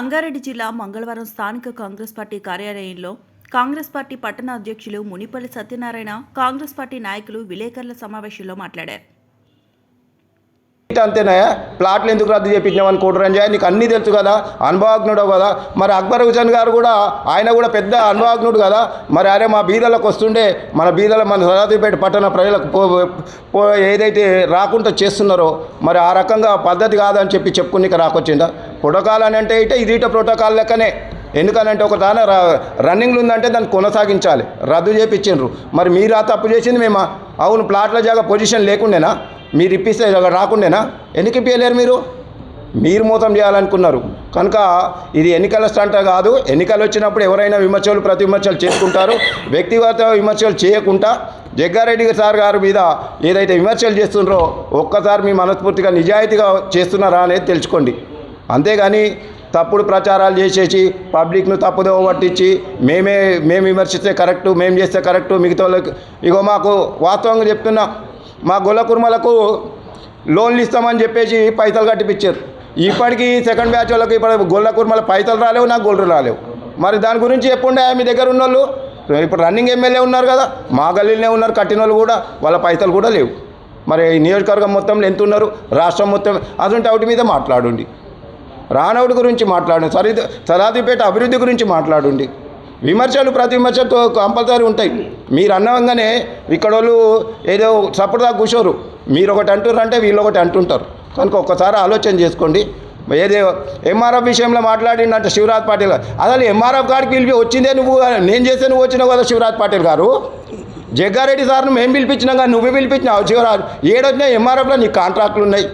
సంగారెడ్డి జిల్లా మంగళవారం స్థానిక కాంగ్రెస్ పార్టీ కార్యాలయంలో కాంగ్రెస్ పార్టీ పట్టణ అధ్యక్షులు మునిపల్లి సత్యనారాయణ, కాంగ్రెస్ పార్టీ నాయకులు విలేకరుల సమావేశంలో మాట్లాడారు. అంతేనాయా ప్లాట్లు ఎందుకు రద్దు చేయించామని కోటరంజయ్య నీకు అన్నీ తెలుసు కదా, అనుభవజ్ఞుడు కదా. మరి అక్బర్ హుసేన్ గారు కూడా ఆయన కూడా పెద్ద అనుభవజ్ఞుడు కదా. మరి అరే మా బీదలకు వస్తుండే మన సదాతిపేట పట్టణ ప్రజలకు ఏదైతే రాకుండా చేస్తున్నారో మరి ఆ రకంగా పద్ధతి కాదని చెప్పుకుని రాకొచ్చిందా. ప్రోటోకాల్ అని అంటే ఇది ప్రోటోకాల్ లెక్కనే. ఎందుకనంటే ఒక దాని రన్నింగ్లు ఉందంటే దాన్ని కొనసాగించాలి. రద్దు చేయించారు. మరి మీరు ఆ తప్పు చేసింది మేము అవును ప్లాట్ల జాగా పొజిషన్ లేకుండేనా, మీరు ఇప్పిస్తే రాకుండేనా, ఎందుకు ఇప్పించలేరు? మీరు మోసం చేయాలనుకున్నారు కనుక ఇది ఎన్నికల స్టంట్ కాదు. ఎన్నికలు వచ్చినప్పుడు ఎవరైనా ప్రతి విమర్శలు చేసుకుంటారు. వ్యక్తిగత విమర్శలు చేయకుండా జగ్గారెడ్డి సార్ గారి మీద ఏదైతే విమర్శలు చేస్తున్నారో ఒక్కసారి మీ మనస్ఫూర్తిగా నిజాయితీగా చేస్తున్నారా అనేది తెలుసుకోండి. అంతేగాని తప్పుడు ప్రచారాలు చేసేసి పబ్లిక్ను తప్పుదోవ పట్టించి మేము విమర్శిస్తే కరెక్టు, మేము చేస్తే కరెక్టు, మిగతా వాళ్ళకి ఇగో మాకు వాస్తవంగా చెప్తున్నా, మా గొల్ల కుర్మలకు లోన్లు ఇస్తామని చెప్పేసి పైసలు కట్టిపించారు. ఇప్పటికీ సెకండ్ బ్యాచ్ వాళ్ళకి ఇప్పుడు గొల్ల కుర్మల పైసలు రాలేవు, నాకు గొర్రెలు రాలేవు. మరి దాని గురించి చెప్పుండే మీ దగ్గర ఉన్న వాళ్ళు. ఇప్పుడు రన్నింగ్ ఎమ్మెల్యే ఉన్నారు కదా, మా గల్లీలోనే ఉన్నారు, కట్టిన వాళ్ళు కూడా వాళ్ళ పైసలు కూడా లేవు. మరి నియోజకవర్గం మొత్తంలో ఎంత ఉన్నారు, రాష్ట్రం మొత్తం అటువంటి అవుటి మీద మాట్లాడండి. రానవుడి గురించి మాట్లాడండి, సదాతిపేట అభివృద్ధి గురించి మాట్లాడండి. విమర్శలు ప్రతి విమర్శతో కంపల్సరీ ఉంటాయి. మీరు అన్నవంగానే ఇక్కడ వాళ్ళు ఏదో సపోర్ట్గా కూర్చోరు. మీరు ఒకటి అంటున్నారంటే వీళ్ళు ఒకటి అంటుంటారు. కనుక ఒక్కసారి ఆలోచన చేసుకోండి. ఏదో ఎంఆర్ఎఫ్ విషయంలో మాట్లాడిందంటే శివరాజ్ పాటిల్ గారు, అసలు ఎంఆర్ఎఫ్ గారికి పిలిపి వచ్చిందే నువ్వు, నేను చేస్తే నువ్వు వచ్చినావు కదా శివరాజ్ పాటిల్ గారు. జగ్గారెడ్డి సార్ను మేము పిలిపించినాం కానీ నువ్వే పిలిపించినావు. శివరాజ్ ఏడొచ్చినా ఎంఆర్ఎఫ్లో నీకు కాంట్రాక్టులు ఉన్నాయి,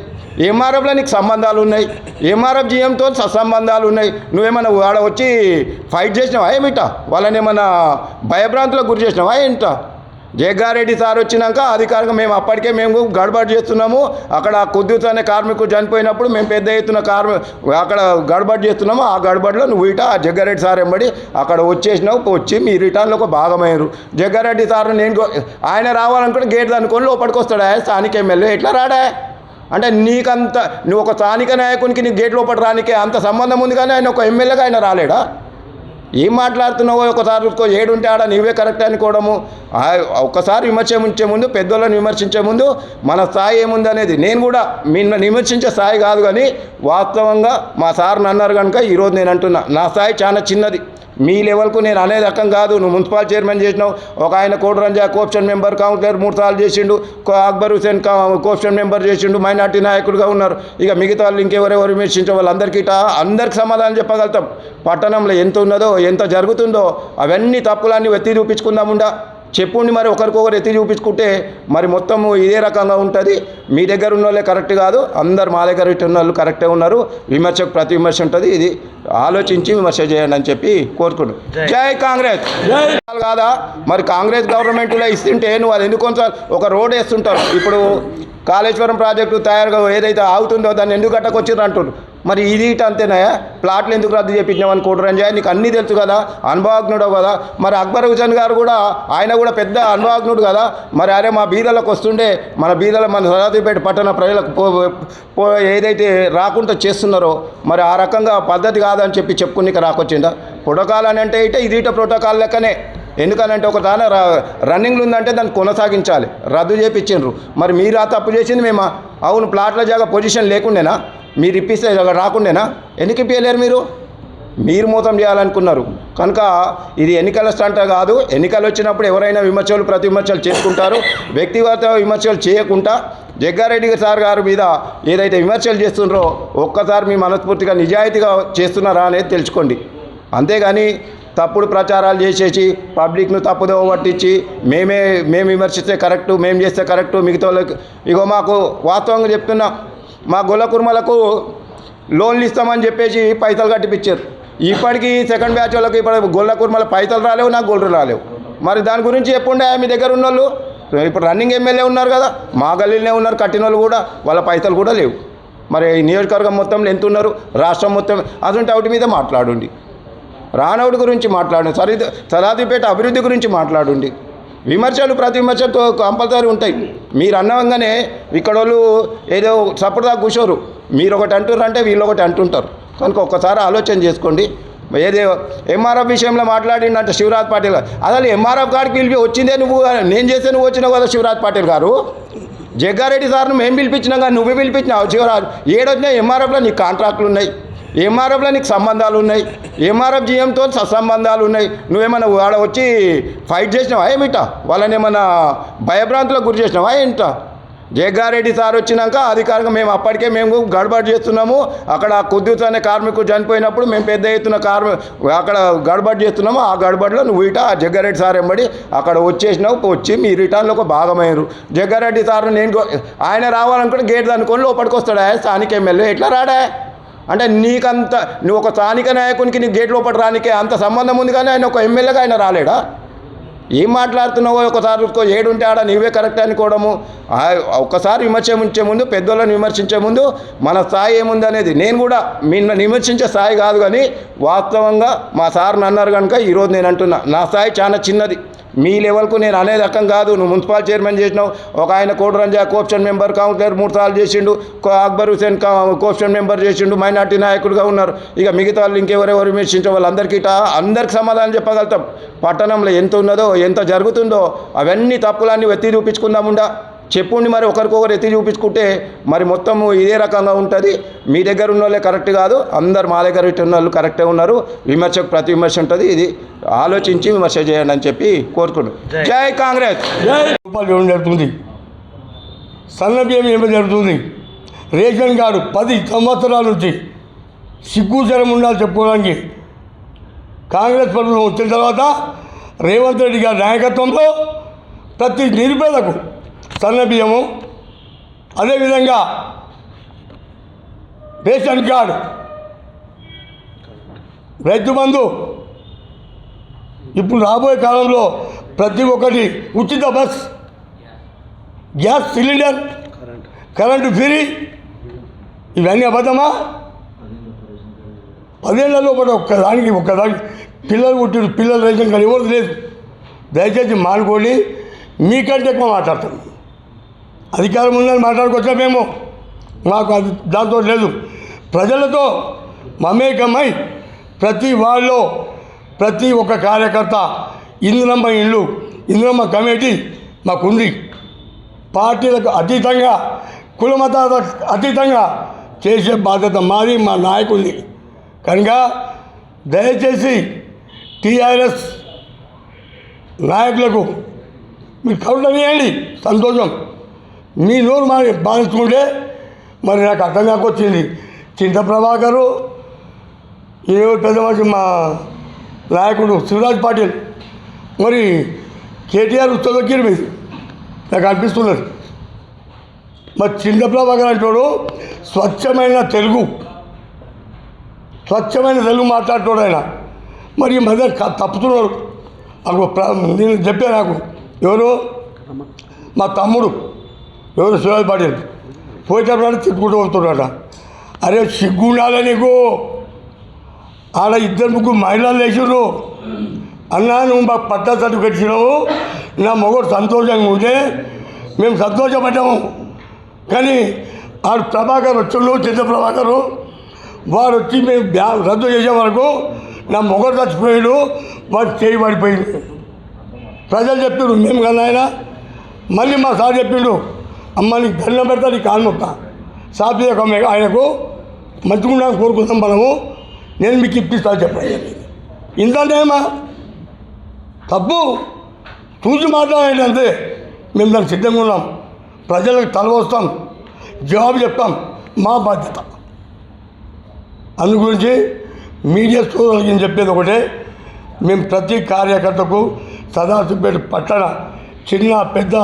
ఎంఆర్ఎఫ్లో నీకు సంబంధాలు ఉన్నాయి, ఎంఆర్ఎఫ్ జీఎంతో సంబంధాలు ఉన్నాయి. నువ్వేమన్నా వాడ వచ్చి ఫైట్ చేసినావా ఏమిటా, వాళ్ళని ఏమన్నా భయభ్రాంతులకు గురి చేసినావా ఏంట? జగ్గారెడ్డి సార్ వచ్చినాక అధికారంగా మేము గడబడి చేస్తున్నాము. అక్కడ కుద్దూస్ అనే కార్మికుడు చనిపోయినప్పుడు మేము పెద్ద ఎత్తున అక్కడ గడబడి చేస్తున్నాము. ఆ గడబడిలో నువ్వు ఆ జగ్గారెడ్డి సార్ ఎంబడి అక్కడ వచ్చి మీ రిటర్న్లో ఒక భాగమయ్యారు. జగ్గారెడ్డి సార్ ఆయన రావాలనుకుంటే గేట్ అనుకొని లోపలికి వస్తాడా స్థానిక ఎమ్మెల్యే, ఎట్లా రాడా? అంటే నువ్వు ఒక స్థానిక నాయకునికి నీకు గేట్ లోపల రానికే అంత సంబంధం ఉంది, కానీ ఆయన ఒక ఎమ్మెల్యేగా ఆయన రాలేడా? ఏం మాట్లాడుతున్నావో ఒకసారి ఏడుంటే ఆడ నీవే కరెక్ట్ అనుకోవడము. ఒక్కసారి విమర్శించే ముందు, పెద్దోళ్ళని విమర్శించే ముందు మన స్థాయి ఏముంది అనేది, నేను కూడా విమర్శించే స్థాయి కాదు, కానీ వాస్తవంగా మా సార్ని అన్నారు కనుక ఈరోజు నేను అంటున్నా, నా స్థాయి చాలా చిన్నది. మీ లెవెల్కు నేను అనే రకం కాదు. నువ్వు మున్సిపల్ చైర్మన్ చేసినావు, ఒక ఆయన కోటరంజయ్య కోఆప్షన్ మెంబర్, కౌన్సిలర్ 3 సార్లు చేసిండు, అక్బర్ హుసేన్ కోఆప్షన్ మెంబర్ చేసిండు, మైనార్టీ నాయకుడిగా ఉన్నారు. ఇక మిగతా వాళ్ళు ఇంకెవరెవరు విమర్శించే వాళ్ళందరికీ అందరికి సమాధానం చెప్పగలుగుతాం. పట్టణంలో ఎంత ఉన్నదో ఎంత జరుగుతుందో అవన్నీ తప్పులన్నీ ఎత్తి చూపించుకుందాముండా చెప్పుండి. మరి ఒకరికొకరు ఎత్తి చూపించుకుంటే మరి మొత్తము ఇదే రకంగా ఉంటుంది. మీ దగ్గర ఉన్న వాళ్ళే కరెక్ట్ కాదు, అందరు మా దగ్గర ఉన్న వాళ్ళు కరెక్టే ఉన్నారు. విమర్శకు ప్రతి విమర్శ ఉంటుంది. ఇది ఆలోచించి విమర్శ చేయండి అని చెప్పి కోరుకుంటున్నాను. జై కాంగ్రెస్ కాదా? మరి కాంగ్రెస్ గవర్నమెంట్లో ఇస్తుంటే నువ్వు అది ఎందుకు ఒక రోడ్ వేస్తుంటారు. ఇప్పుడు కాళేశ్వరం ప్రాజెక్టు తయారుగా ఏదైతే ఆగుతుందో దాన్ని ఎందుకు గట్టకొచ్చిర్రు అంటున్నారు. మరి ఇది అంతేనాయా ప్లాట్లు ఎందుకు రద్దు చేయించామని కోటరంజయ్య నీకు అన్నీ తెలుసు కదా, అనుభవజ్ఞుడు కదా. మరి అక్బర్ హుసేన్ గారు కూడా ఆయన కూడా పెద్ద అనుభవజ్ఞుడు కదా. మరి అరే మా బీదలకు వస్తుండే మన సదాతిపేట పట్టణ ప్రజలకు ఏదైతే రాకుండా చేస్తున్నారో మరి ఆ రకంగా పద్ధతి కాదని చెప్పుకుని రాకొచ్చిందా. ప్రోటోకాల్ అని అంటే ఇది ప్రోటోకాల్ లెక్కనే. ఎందుకనంటే ఒక దాని రన్నింగ్లు ఉందంటే దాన్ని కొనసాగించాలి. రద్దు చేయించారు. మరి మీరు ఆ తప్పు చేసింది మేము అవును ప్లాట్ల జాగా పొజిషన్ లేకుండేనా, మీరు ఇప్పిస్తే రాకుండేనా, ఎందుకు ఇప్పించలేరు? మీరు మోసం చేయాలనుకున్నారు కనుక ఇది ఎన్నికల స్టంట్ కాదు. ఎన్నికలు వచ్చినప్పుడు ఎవరైనా ప్రతి విమర్శలు చేసుకుంటారు. వ్యక్తిగత విమర్శలు చేయకుండా జగ్గారెడ్డి సార్ గారి మీద ఏదైతే విమర్శలు చేస్తున్నారో ఒక్కసారి మీ మనస్ఫూర్తిగా నిజాయితీగా చేస్తున్నారా అనేది తెలుసుకోండి. అంతేగాని తప్పుడు ప్రచారాలు చేసేసి పబ్లిక్ను తప్పుదోవ పట్టించి మేము విమర్శిస్తే కరెక్టు, మేము చేస్తే కరెక్టు, మిగతా వాళ్ళకి ఇగో మాకు వాస్తవంగా చెప్తున్నా, మా గొల్ల కుర్మలకు లోన్లు ఇస్తామని చెప్పేసి పైసలు కట్టిపించారు. ఇప్పటికీ సెకండ్ బ్యాచ్ వాళ్ళకి ఇప్పుడు గొల్ల కుర్మల పైసలు రాలేవు, నాకు గొర్రెలు రాలేవు. మరి దాని గురించి చెప్పుండే మీ దగ్గర ఉన్న వాళ్ళు. ఇప్పుడు రన్నింగ్ ఎమ్మెల్యే ఉన్నారు కదా, మా గల్లీలోనే ఉన్నారు, కట్టిన వాళ్ళు కూడా వాళ్ళ పైసలు కూడా లేవు. మరి నియోజకవర్గం మొత్తంలో ఎంత ఉన్నారు, రాష్ట్రం మొత్తం అటువంటి అవుటి మీద మాట్లాడండి. రానవుడి గురించి మాట్లాడండి, సదాతిపేట అభివృద్ధి గురించి మాట్లాడండి. విమర్శలు ప్రతి విమర్శతో కంపల్సరీ ఉంటాయి. మీరు అన్నవంగానే ఇక్కడ వాళ్ళు ఏదో సపోర్ట్గా కూర్చోరు. మీరు ఒకటి అంటున్నారంటే వీళ్ళు ఒకటి అంటుంటారు. కనుక ఒక్కసారి ఆలోచన చేసుకోండి. ఏదే ఎంఆర్ఎఫ్ విషయంలో మాట్లాడిందంటే శివరాజ్ పాటిల్ గారు, అసలు ఎంఆర్ఎఫ్ గారికి పిలిపి వచ్చిందే నువ్వు, నేను చేస్తే నువ్వు వచ్చినావు కదా శివరాజ్ పాటిల్ గారు. జగ్గారెడ్డి సార్ను మేము పిలిపించినాం కానీ నువ్వే పిలిపించినావు. శివరాజ్ ఏడొచ్చినా ఎంఆర్ఎఫ్లో నీకు కాంట్రాక్టులు ఉన్నాయి, ఎంఆర్ఎఫ్లో నీకు సంబంధాలు ఉన్నాయి, ఎంఆర్ఎఫ్ జీఎంతో సత్సంబంధాలు ఉన్నాయి. నువ్వేమన్నా ఆడ వచ్చి ఫైట్ చేసినావా ఏమిట? వాళ్ళని ఏమన్నా భయభ్రాంతులకు గురి చేసినావా ఏంట? జగ్గారెడ్డి సార్ వచ్చినాక అధికారికంగా మేము అప్పటికే మేము గడబడి చేస్తున్నాము. అక్కడ కుద్దూస్ అనే కార్మికుడు చనిపోయినప్పుడు మేము పెద్ద ఎత్తున అక్కడ గడబడి చేస్తున్నాము. ఆ గడబడిలో నువ్వు ఇట జగ్గారెడ్డి సార్ ఎంబడి అక్కడ వచ్చేసినావు. వచ్చి మీ రిటర్న్లో ఒక భాగమయ్యారు. జగ్గారెడ్డి సార్ ఆయన రావాలనుకుంటే గేట్ అనుకొని లోపలికి వస్తాడా స్థానిక ఎమ్మెల్యే? ఎట్లా రాడా? అంటే నీకంత నువ్వు ఒక స్థానిక నాయకునికి నీ గేట్ లోపల రానికే అంత సంబంధం ఉంది, కానీ ఆయన ఒక ఎమ్మెల్యేగా ఆయన రాలేడా? ఏం మాట్లాడుతున్నావో ఒకసారి ఏడుంటే ఆడ నీవే కరెక్ట్ అనుకోవడము. ఒక్కసారి విమర్శించే ముందు, పెద్దోళ్ళని విమర్శించే ముందు మన స్థాయి ఏముంది అనేది, నేను కూడా విమర్శించే స్థాయి కాదు, కానీ వాస్తవంగా మా సార్ని అన్నారు కనుక ఈరోజు నేను అంటున్నా నా స్థాయి చాలా చిన్నది. మీ లెవెల్కు నేను అనే రకం కాదు. నువ్వు మున్సిపల్ చైర్మన్ చేసినావు, ఒక ఆయన కోటరంజా కోఆప్షన్ మెంబర్, కౌన్సిలర్ 3 సార్లు చేసిండు, అక్బర్ హుసేన్ కోఆప్షన్ మెంబర్ చేసిండు, మైనార్టీ నాయకుడిగా ఉన్నారు. ఇక మిగతా వాళ్ళు ఇంకెవరెవరు విమర్శించే వాళ్ళందరికీ అందరికి సమాధానం చెప్పగలుగుతాం. పట్టణంలో ఎంత ఉన్నదో ఎంత జరుగుతుందో అవన్నీ తప్పులన్నీ ఎత్తి చూపించుకుందాముండా చెప్పుండి. మరి ఒకరికొకరు ఎత్తి చూపించుకుంటే మరి మొత్తము ఇదే రకంగా ఉంటుంది. మీ దగ్గర ఉన్న వాళ్ళే కరెక్ట్ కాదు, అందరు మా దగ్గర ఉన్న వాళ్ళు కరెక్టే ఉన్నారు. విమర్శకు ప్రతి విమర్శ ఉంటుంది. ఇది ఆలోచించి విమర్శ చేయండి అని చెప్పి కోరుకుంటున్నాను. జై కాంగ్రెస్. రూపాయలు ఇవ్వడం జరుగుతుంది. సన్న బియ్యం ఇవ్వడం జరుగుతుంది. రేషన్ కార్డు 10 సంవత్సరాల నుంచి సిగ్గుచరం ఉండాలి చెప్పుకోవడానికి. కాంగ్రెస్ ప్రభుత్వం వచ్చిన తర్వాత రేవంత్ రెడ్డి గారి నాయకత్వంలో ప్రతి నిరుపేదకు సన్న బియ్యము, అదేవిధంగా రేషన్ కార్డు, రైతు బంధు, ఇప్పుడు రాబోయే కాలంలో ప్రతి ఒక్కటి ఉచిత bus, gas cylinder, current free. ఇవన్నీ అబద్ధమా? 10 ఏళ్లలో కూడా ఒక్కదానికి పిల్లలు పుట్టిన పిల్లలు రేషన్ కార్డు ఎవరు లేదు. దయచేసి మానుకోండి. మీకంటే ఎక్కువ మాట్లాడతాం. అధికారం ఉందని మాట్లాడుకొచ్చా మేము, మాకు అది దాంతో లేదు. ప్రజలతో మమేకమై ప్రతి వాళ్ళలో ప్రతి ఒక్క కార్యకర్త ఇందిరమ్మ ఇల్లు, ఇందిరమ్మ కమిటీ మాకుంది. పార్టీలకు అతీతంగా, కుల మతాలకు అతీతంగా చేసే బాధ్యత మాది, మా నాయకుడిని. కనుక దయచేసి టీఆర్ఎస్ నాయకులకు మీరు కౌంటర్ చేయండి, సంతోషం. మీ నోరు బాధించుకుంటే మరి నాకు అర్థం కాకొచ్చింది. చింత ప్రభాకరు, ఏ పెద్ద మనిషి మా నాయకుడు శివరాజ్ పాటిల్, మరి కేటీఆర్ ఉత్తరకిరి మీద నాకు అనిపిస్తున్నది. మరి చింత ప్రభాకర్ అంటాడు స్వచ్ఛమైన తెలుగు మాట్లాడుతాడు ఆయన. మరి ఈ మధ్య తప్పుతున్నాడు. నేను చెప్పాను, నాకు ఎవరు మా తమ్ముడు ఎవరు శివరాజ్ పాటిల్ పోయేటప్పుడు తిట్టుకుంటూ వస్తున్నాడ. అరే సిగ్గు ఉండాలి నీకు. ఆడ 2-3 మహిళలు వేసిర్రు. అన్నా నువ్వు మాకు పట్టా సర్టిఫికెట్ ఇచ్చినావు, నా మొగడు సంతోషంగా ఉంటే మేము సంతోషపడ్డాము. కానీ ఆడు ప్రభాకర్ వచ్చిండు, చింత ప్రభాకరు, వాడు వచ్చి మేము రద్దు చేసే వరకు నా మొగడు చచ్చిపోయాడు, వాడు చేయి పడిపోయింది. ప్రజలు చెప్పిండు మేము కన్నా ఆయన. మళ్ళీ మా సార్ చెప్పిండు, అమ్మ నీకు దండం పెడతా, నీ కాలు మొక్క సాఫీ ఆయనకు మంచిగా కోరుకుందాం మనము, నేను మీకు ఇప్పిస్తాను చెప్పండి. ఇంతేమా తప్పు చూసి మాట్లాడండి అంతే. మేము దానికి సిద్ధంగా ఉన్నాం. ప్రజలకు తలవస్తాం, జవాబు చెప్తాం, మా బాధ్యత. అందు గురించి మీడియా సోదరులకి నేను చెప్పేది ఒకటే, మేము ప్రతి కార్యకర్తకు సదాశివపేట పట్టణ చిన్న పెద్ద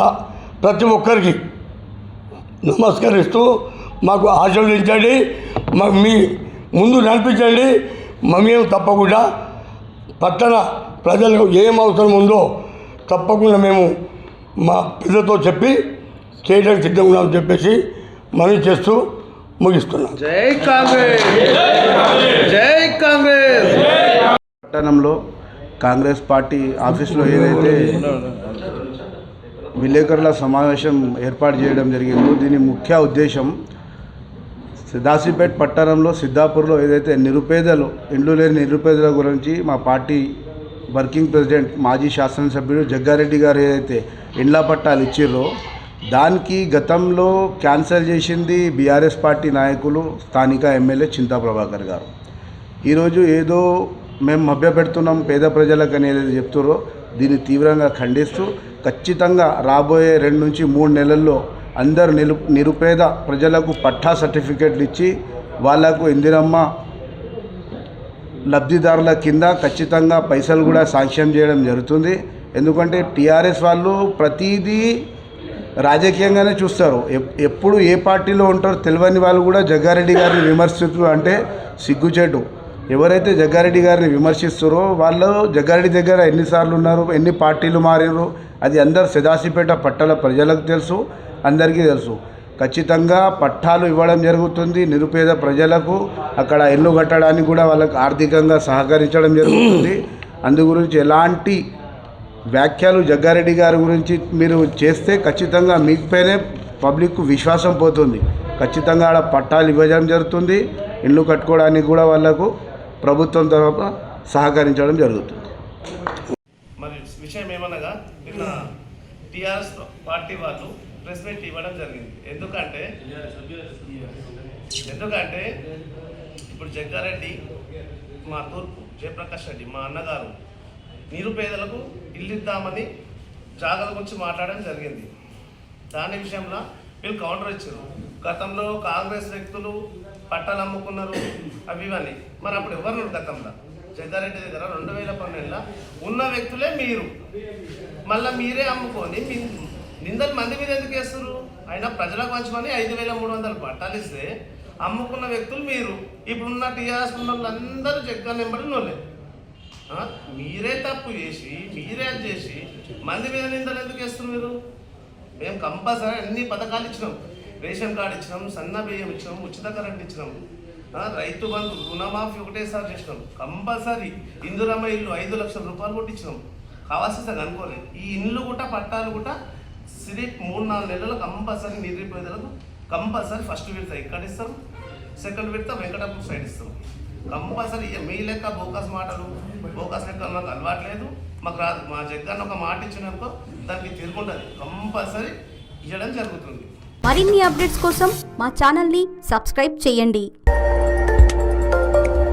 ప్రతి ఒక్కరికి నమస్కరిస్తూ మాకు ఆశీర్వదించండి, మీ ముందు నడిపించండి. మేము తప్పకుండా పట్టణ ప్రజలకు ఏం అవసరం ఉందో తప్పకుండా మేము మా పెద్దతో చెప్పి చేయడానికి సిద్ధంగా ఉన్నామని చెప్పేసి మనవి చేస్తూ ముగిస్తున్నాం. జై కాంగ్రెస్, జై కాంగ్రెస్. పట్టణంలో కాంగ్రెస్ పార్టీ ఆఫీసులో ఏదైతే విలేకరుల సమావేశం ఏర్పాటు చేయడం జరిగిందో, దీని ముఖ్య ఉద్దేశం దాసిపేట్ పట్టణంలో సిద్ధాపూర్లో ఏదైతే నిరుపేదలు ఇండ్లు లేని నిరుపేదల గురించి మా పార్టీ వర్కింగ్ ప్రెసిడెంట్ మాజీ శాసనసభ్యుడు జగ్గారెడ్డి గారు ఏదైతే ఇండ్ల పట్టాలు ఇచ్చిర్రో దానికి గతంలో క్యాన్సిల్ చేసింది బీఆర్ఎస్ పార్టీ నాయకులు స్థానిక ఎమ్మెల్యే చింతా ప్రభాకర్ గారు. ఈరోజు ఏదో మేము మభ్యపెడుతున్నాం పేద ప్రజలకు అనేది చెప్తారో దీన్ని తీవ్రంగా ఖండిస్తూ ఖచ్చితంగా రాబోయే 2 నుంచి 3 నెలల్లో అందరు నిరుపేద ప్రజలకు పట్టా సర్టిఫికెట్లు ఇచ్చి వాళ్లకు ఇందిరమ్మ లబ్ధిదారుల కింద ఖచ్చితంగా పైసలు కూడా సాంక్షన్ చేయడం జరుగుతుంది. ఎందుకంటే టీఆర్ఎస్ వాళ్ళు ప్రతిదీ రాజకీయంగానే చూస్తారు. ఎప్పుడు ఏ పార్టీలో ఉంటారో తెలియని వాళ్ళు కూడా జగ్గారెడ్డి గారిని విమర్శిస్తున్నారు అంటే సిగ్గుచేటు. ఎవరైతే జగ్గారెడ్డి గారిని విమర్శిస్తారో వాళ్ళు జగ్గారెడ్డి దగ్గర ఎన్నిసార్లు ఉన్నారు, ఎన్ని పార్టీలు మారారు, అది అందరు సదాశివపేట పట్టాల ప్రజలకు తెలుసు, అందరికీ తెలుసు. ఖచ్చితంగా పట్టాలు ఇవ్వడం జరుగుతుంది. నిరుపేద ప్రజలకు అక్కడ ఇల్లు కట్టడానికి కూడా వాళ్ళకు ఆర్థికంగా సహకరించడం జరుగుతుంది. అందు గురించి ఎలాంటి వ్యాఖ్యలు జగ్గారెడ్డి గారి గురించి మీరు చేస్తే ఖచ్చితంగా మీపైనే పబ్లిక్ విశ్వాసం పోతుంది. ఖచ్చితంగా ఆడ పట్టాలు ఇవ్వడం జరుగుతుంది. ఇల్లు కట్టుకోవడానికి కూడా వాళ్ళకు ప్రభుత్వం తరఫున సహకరించడం జరుగుతుంది. మరి విషయం ఏమనగా నిన్న టీఆర్ఎస్ పార్టీ వాళ్ళు ప్రెస్ మీట్ ఇవ్వడం జరిగింది. ఎందుకంటే ఇప్పుడు జగ్గారెడ్డి మా తూర్పు జయప్రకాష్ రెడ్డి మా అన్నగారు నిరుపేదలకు ఇల్లు ఇద్దామని జాగ్రత్త గురించి మాట్లాడడం జరిగింది. దాని విషయంలో వీళ్ళు కౌంటర్ ఇచ్చారు. గతంలో కాంగ్రెస్ వ్యక్తులు పట్టాలు అమ్ముకున్నారు అవి ఇవన్నీ. మరి అప్పుడు ఎవరు గతంలో జగ్గారెడ్డి దగ్గర 2012లో ఉన్న వ్యక్తులే మీరు, మళ్ళీ మీరే అమ్ముకొని నిందలు మంది మీద ఎందుకు వేస్తారు? అయినా ప్రజలకు పంచుకొని 5,300 పట్టాలు ఇస్తే అమ్ముకున్న వ్యక్తులు మీరు. ఇప్పుడున్న టీఆర్ఎస్ ఉన్న వాళ్ళందరూ జగ్గా నెంబడి నోలే. మీరే తప్పు చేసి మీరే అది చేసి మంది మీద నిందలు ఎందుకు వేస్తారు మీరు? మేము కంపల్సరీ అన్ని పథకాలు ఇచ్చినాం. రేషన్ కార్డు ఇచ్చినాం, సన్న బియ్యం ఇచ్చినాం, ఉచిత కరెంట్ ఇచ్చినాం, రైతు బంధు రుణమాఫీ ఒకటేసారి చేసినాం. కంపల్సరీ ఇందిరమ్మ ఇల్లు 5 లక్షల రూపాయలు కొట్టించినాం. కావాల్సింది అనుకోలేదు. ఈ ఇల్లు కూడా పట్టాలు కూడా సిరి 3-4 నెలలు కంపల్సరీ నిరుపేదలకు కంపల్సరీ ఫస్ట్ విడత ఇక్కడ ఇస్తాం, సెకండ్ విడత వెంకటాపురం సైడ్ ఇస్తాం. కంపల్సరీ మీ లెక్క బోకస్ మాటలు బోకస్ లెక్క మాకు అలవాట్లేదు, మాకు రాదు. మా జగ్గాన్ని ఒక మాట ఇచ్చినాకో దానికి తిరుగుంటుంది. కంపల్సరీ ఇవ్వడం జరుగుతుంది. మరిన్ని అప్డేట్స్ కోసం మా ఛానల్ని సబ్స్క్రైబ్ చేయండి.